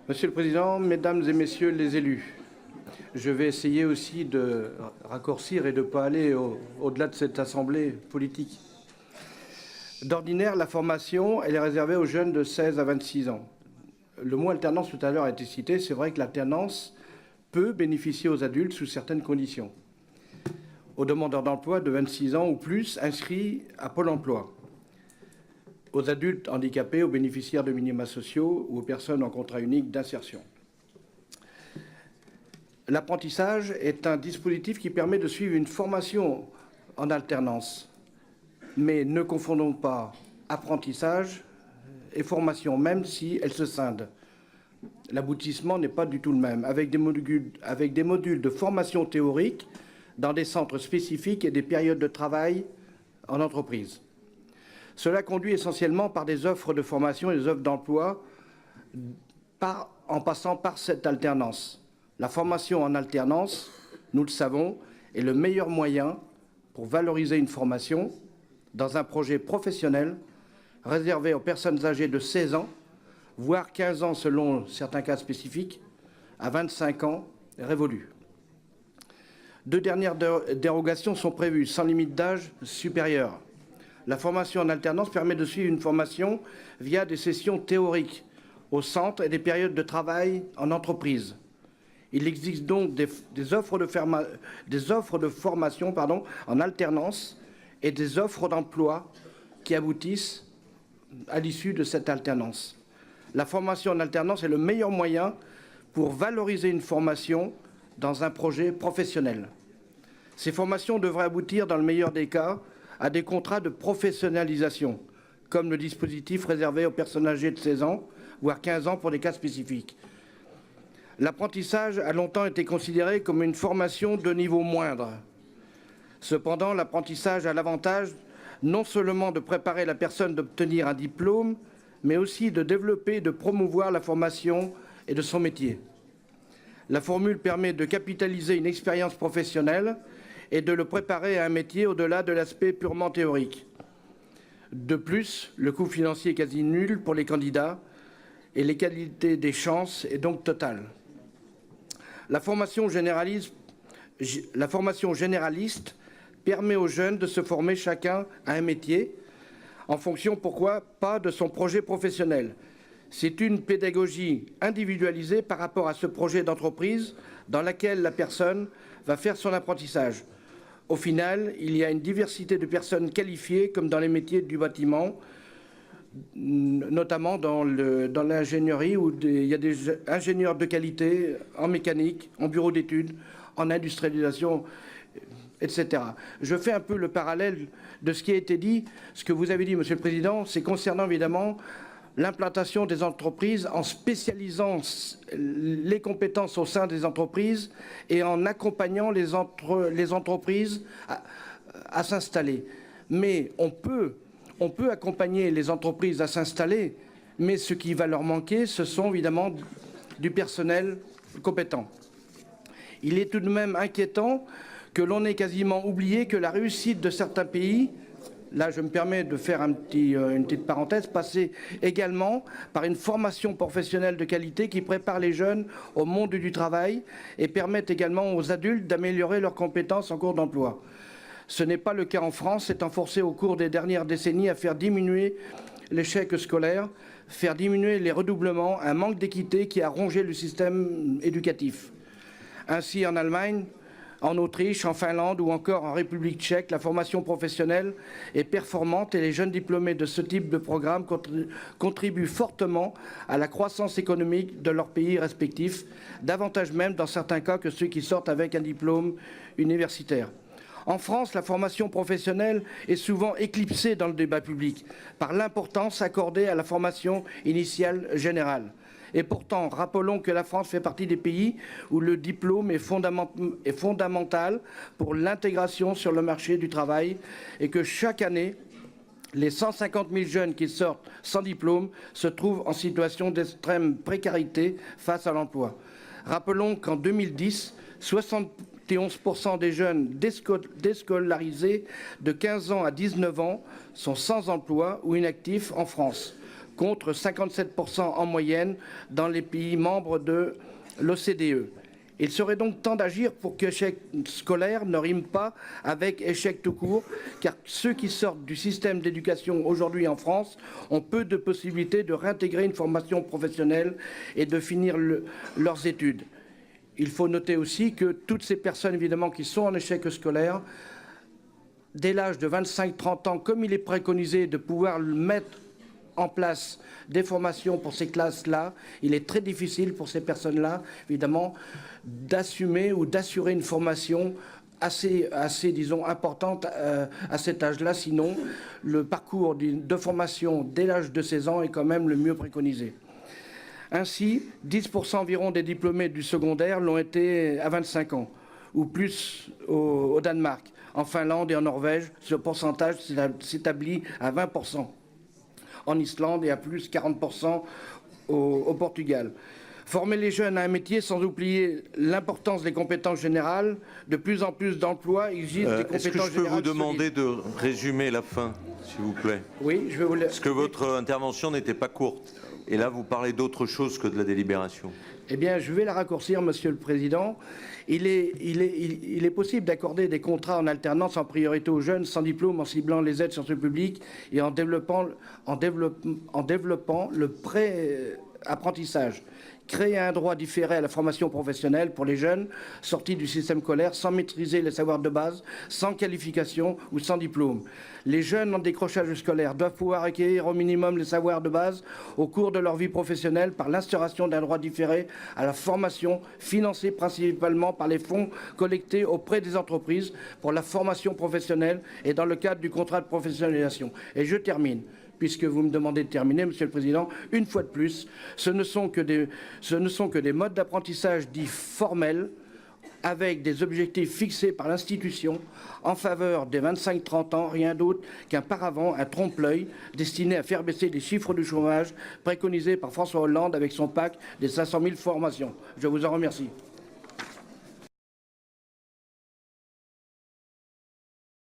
Monsieur le Président, Mesdames et Messieurs les élus, je vais essayer aussi de raccourcir et de ne pas aller au-delà de cette assemblée politique. D'ordinaire, la formation, elle est réservée aux jeunes de 16 à 26 ans. Le mot alternance tout à l'heure a été cité. C'est vrai que l'alternance peut bénéficier aux adultes sous certaines conditions. Aux demandeurs d'emploi de 26 ans ou plus inscrits à Pôle emploi, aux adultes handicapés, aux bénéficiaires de minima sociaux ou aux personnes en contrat unique d'insertion. L'apprentissage est un dispositif qui permet de suivre une formation en alternance. Mais ne confondons pas apprentissage et formation, même si elles se scindent. L'aboutissement n'est pas du tout le même, avec des modules de formation théorique dans des centres spécifiques et des périodes de travail en entreprise. Cela conduit essentiellement par des offres de formation et des offres d'emploi en passant par cette alternance. La formation en alternance, nous le savons, est le meilleur moyen pour valoriser une formation dans un projet professionnel réservé aux personnes âgées de 16 ans, voire 15 ans selon certains cas spécifiques, à 25 ans révolus. 2 dernières dérogations sont prévues, sans limite d'âge supérieure. La formation en alternance permet de suivre une formation via des sessions théoriques au centre et des périodes de travail en entreprise. Il existe donc des offres de formation en alternance et des offres d'emploi qui aboutissent à l'issue de cette alternance. La formation en alternance est le meilleur moyen pour valoriser une formation dans un projet professionnel. Ces formations devraient aboutir, dans le meilleur des cas, à des contrats de professionnalisation, comme le dispositif réservé aux personnes âgées de 16 ans, voire 15 ans pour des cas spécifiques. L'apprentissage a longtemps été considéré comme une formation de niveau moindre. Cependant, l'apprentissage a l'avantage non seulement de préparer la personne d'obtenir un diplôme, mais aussi de développer et de promouvoir la formation et de son métier. La formule permet de capitaliser une expérience professionnelle et de le préparer à un métier au-delà de l'aspect purement théorique. De plus, le coût financier est quasi nul pour les candidats et l'égalité des chances est donc totale. La formation généraliste permet aux jeunes de se former chacun à un métier en fonction, pourquoi pas, de son projet professionnel. C'est une pédagogie individualisée par rapport à ce projet d'entreprise dans laquelle la personne va faire son apprentissage. Au final, il y a une diversité de personnes qualifiées, comme dans les métiers du bâtiment, notamment dans l'ingénierie, où il y a des ingénieurs de qualité en mécanique, en bureau d'études, en industrialisation, etc. Je fais un peu le parallèle de ce qui a été dit. Ce que vous avez dit, Monsieur le Président, c'est concernant évidemment l'implantation des entreprises en spécialisant les compétences au sein des entreprises et en accompagnant les entreprises à s'installer. Mais on peut accompagner les entreprises à s'installer, mais ce qui va leur manquer, ce sont évidemment du personnel compétent. Il est tout de même inquiétant que l'on ait quasiment oublié que la réussite de certains pays, là je me permets de faire une petite parenthèse, passer également par une formation professionnelle de qualité qui prépare les jeunes au monde du travail et permettent également aux adultes d'améliorer leurs compétences en cours d'emploi. Ce n'est pas le cas en France, étant forcé au cours des dernières décennies à faire diminuer l'échec scolaire, faire diminuer les redoublements, un manque d'équité qui a rongé le système éducatif. Ainsi, en Allemagne, en Autriche, en Finlande ou encore en République tchèque, la formation professionnelle est performante et les jeunes diplômés de ce type de programme contribuent fortement à la croissance économique de leurs pays respectifs, davantage même dans certains cas que ceux qui sortent avec un diplôme universitaire. En France, la formation professionnelle est souvent éclipsée dans le débat public par l'importance accordée à la formation initiale générale. Et pourtant, rappelons que la France fait partie des pays où le diplôme est fondamental pour l'intégration sur le marché du travail et que chaque année, les 150 000 jeunes qui sortent sans diplôme se trouvent en situation d'extrême précarité face à l'emploi. Rappelons qu'en 2010, 71% des jeunes déscolarisés de 15 ans à 19 ans sont sans emploi ou inactifs en France, contre 57% en moyenne dans les pays membres de l'OCDE. Il serait donc temps d'agir pour que échec scolaire ne rime pas avec échec tout court, car ceux qui sortent du système d'éducation aujourd'hui en France ont peu de possibilités de réintégrer une formation professionnelle et de finir leurs études. Il faut noter aussi que toutes ces personnes, évidemment, qui sont en échec scolaire, dès l'âge de 25-30 ans, comme il est préconisé de pouvoir mettre en place des formations pour ces classes-là, il est très difficile pour ces personnes-là, évidemment, d'assumer ou d'assurer une formation assez disons, importante à cet âge-là. Sinon, le parcours de formation dès l'âge de 16 ans est quand même le mieux préconisé. Ainsi, 10% environ des diplômés du secondaire l'ont été à 25 ans, ou plus au Danemark. En Finlande et en Norvège, ce pourcentage s'établit à 20%. En Islande et à plus 40% au Portugal. Former les jeunes à un métier sans oublier l'importance des compétences générales. De plus en plus d'emplois exigent des compétences générales. Est-ce que je peux vous demander de résumer la fin, s'il vous plaît? Oui, je vais vous le... Parce que votre intervention n'était pas courte. Et là, vous parlez d'autre chose que de la délibération. Eh bien, je vais la raccourcir, Monsieur le Président. Il est possible d'accorder des contrats en alternance en priorité aux jeunes sans diplôme en ciblant les aides sur ce public et en développant le pré-apprentissage. Créer un droit différé à la formation professionnelle pour les jeunes sortis du système scolaire sans maîtriser les savoirs de base, sans qualification ou sans diplôme. Les jeunes en décrochage scolaire doivent pouvoir acquérir au minimum les savoirs de base au cours de leur vie professionnelle par l'instauration d'un droit différé à la formation financé principalement par les fonds collectés auprès des entreprises pour la formation professionnelle et dans le cadre du contrat de professionnalisation. Et je termine. Puisque vous me demandez de terminer, Monsieur le Président, une fois de plus, ce ne sont que des modes d'apprentissage dits formels, avec des objectifs fixés par l'institution en faveur des 25-30 ans, rien d'autre qu'un paravent, un trompe-l'œil, destiné à faire baisser les chiffres du chômage préconisés par François Hollande avec son pacte des 500 000 formations. Je vous en remercie.